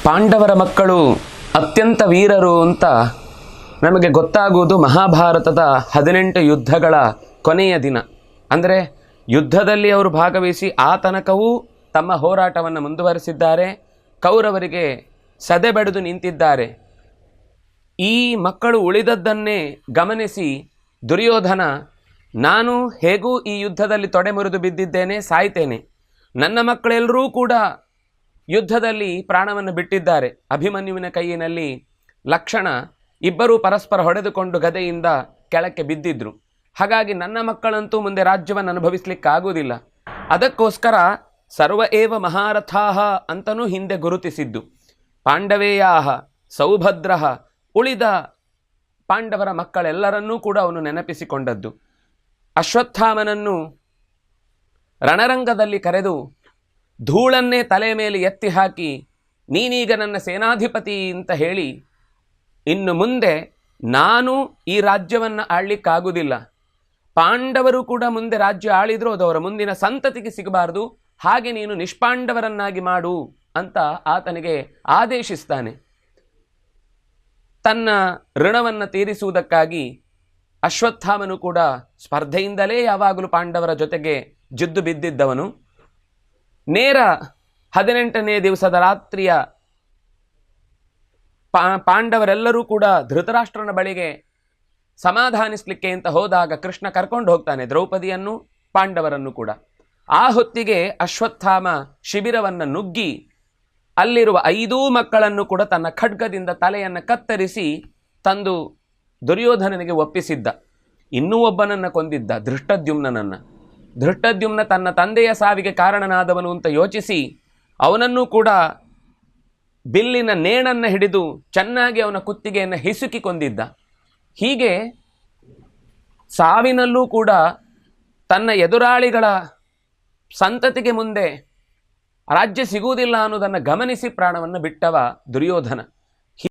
ಪಾಂಡವರ ಮಕ್ಕಳು ಅತ್ಯಂತ ವೀರರು ಅಂತ ನಮಗೆ ಗೊತ್ತಾಗುವುದು ಮಹಾಭಾರತದ 18 ಯುದ್ಧಗಳ ಕೊನೆಯ ದಿನ. ಅಂದರೆ ಯುದ್ಧದಲ್ಲಿ ಅವರು ಭಾಗವಹಿಸಿ ಆ ತನಕವೂ ತಮ್ಮ ಹೋರಾಟವನ್ನು ಮುಂದುವರಿಸಿದ್ದಾರೆ, ಕೌರವರಿಗೆ ಸದೆಬಡಿದು ನಿಂತಿದ್ದಾರೆ. ಈ ಮಕ್ಕಳು ಉಳಿದದ್ದನ್ನೇ ಗಮನಿಸಿ ದುರ್ಯೋಧನ, ನಾನು ಹೇಗೂ ಈ ಯುದ್ಧದಲ್ಲಿ ತೊಡೆ ಮುರಿದು ಬಿದ್ದಿದ್ದೇನೆ, ಸಾಯ್ತೇನೆ, ನನ್ನ ಮಕ್ಕಳೆಲ್ಲರೂ ಕೂಡ ಯುದ್ಧದಲ್ಲಿ ಪ್ರಾಣವನ್ನು ಬಿಟ್ಟಿದ್ದಾರೆ. ಅಭಿಮನ್ಯುವಿನ ಕೈಯಿನಲ್ಲಿ ಲಕ್ಷಣ, ಇಬ್ಬರೂ ಪರಸ್ಪರ ಹೊಡೆದುಕೊಂಡು ಗದೆಯಿಂದ ಕೆಳಕ್ಕೆ ಬಿದ್ದಿದ್ರು. ಹಾಗಾಗಿ ನನ್ನ ಮಕ್ಕಳಂತೂ ಮುಂದೆ ರಾಜ್ಯವನ್ನು ಅನುಭವಿಸಲಿಕ್ಕಾಗುವುದಿಲ್ಲ. ಅದಕ್ಕೋಸ್ಕರ ಸರ್ವ ಏವ ಮಹಾರಥಾಹ ಅಂತನೂ ಹಿಂದೆ ಗುರುತಿಸಿದ್ದು. ಪಾಂಡವೇಯಾಹ ಸೌಭದ್ರಃ, ಉಳಿದ ಪಾಂಡವರ ಮಕ್ಕಳೆಲ್ಲರನ್ನೂ ಕೂಡ ಅವನು ನೆನಪಿಸಿಕೊಂಡದ್ದು. ಅಶ್ವತ್ಥಾಮನನ್ನು ರಣರಂಗದಲ್ಲಿ ಕರೆದು ಧೂಳನ್ನೇ ತಲೆ ಮೇಲೆ ಎತ್ತಿ ಹಾಕಿ, ನೀನೀಗ ನನ್ನ ಸೇನಾಧಿಪತಿ ಅಂತ ಹೇಳಿ, ಇನ್ನು ಮುಂದೆ ನಾನು ಈ ರಾಜ್ಯವನ್ನು ಆಳ್ಲಿಕ್ಕಾಗುವುದಿಲ್ಲ, ಪಾಂಡವರು ಕೂಡ ಮುಂದೆ ರಾಜ್ಯ ಆಳಿದ್ರು ಅದು ಅವರ ಮುಂದಿನ ಸಂತತಿಗೆ ಸಿಗಬಾರ್ದು, ಹಾಗೆ ನೀನು ನಿಷ್ಪಾಂಡವರನ್ನಾಗಿ ಮಾಡು ಅಂತ ಆತನಿಗೆ ಆದೇಶಿಸ್ತಾನೆ. ತನ್ನ ಋಣವನ್ನು ತೀರಿಸುವುದಕ್ಕಾಗಿ ಅಶ್ವತ್ಥಾಮನು ಕೂಡ ಸ್ಪರ್ಧೆಯಿಂದಲೇ ಯಾವಾಗಲೂ ಪಾಂಡವರ ಜೊತೆಗೆ ಜಿದ್ದು ಬಿದ್ದಿದ್ದವನು. ನೇರ 18ನೇ ದಿವಸದ ರಾತ್ರಿಯ ಪಾಂಡವರೆಲ್ಲರೂ ಕೂಡ ಧೃತರಾಷ್ಟ್ರನ ಬಳಿಗೆ ಸಮಾಧಾನಿಸಲಿಕ್ಕೆ ಅಂತ ಹೋದಾಗ ಕೃಷ್ಣ ಕರ್ಕೊಂಡು ಹೋಗ್ತಾನೆ ದ್ರೌಪದಿಯನ್ನು, ಪಾಂಡವರನ್ನು ಕೂಡ. ಆ ಹೊತ್ತಿಗೆ ಅಶ್ವತ್ಥಾಮ ಶಿಬಿರವನ್ನು ನುಗ್ಗಿ ಅಲ್ಲಿರುವ 5 ಮಕ್ಕಳನ್ನು ಕೂಡ ತನ್ನ ಖಡ್ಗದಿಂದ ತಲೆಯನ್ನು ಕತ್ತರಿಸಿ ತಂದು ದುರ್ಯೋಧನನಿಗೆ ಒಪ್ಪಿಸಿದ್ದ. ಇನ್ನೂ ಒಬ್ಬನನ್ನು ಕೊಂದಿದ್ದ, ಧೃಷ್ಟದ್ಯುಮ್ನನನ್ನು. ಧೃಷ್ಟದ್ಯುಮ್ನ ತನ್ನ ತಂದೆಯ ಸಾವಿಗೆ ಕಾರಣನಾದವನು ಅಂತ ಯೋಚಿಸಿ ಅವನನ್ನು ಕೂಡ ಬಿಲ್ಲಿನ ನೇಣನ್ನು ಹಿಡಿದು ಚೆನ್ನಾಗಿ ಅವನ ಕುತ್ತಿಗೆಯನ್ನು ಹಿಸುಕಿ ಕೊಂದಿದ್ದ. ಹೀಗೆ ಸಾವಿನಲ್ಲೂ ಕೂಡ ತನ್ನ ಎದುರಾಳಿಗಳ ಸಂತತಿಗೆ ಮುಂದೆ ರಾಜ್ಯ ಸಿಗುವುದಿಲ್ಲ ಅನ್ನೋದನ್ನು ಗಮನಿಸಿ ಪ್ರಾಣವನ್ನು ಬಿಟ್ಟವ ದುರ್ಯೋಧನ.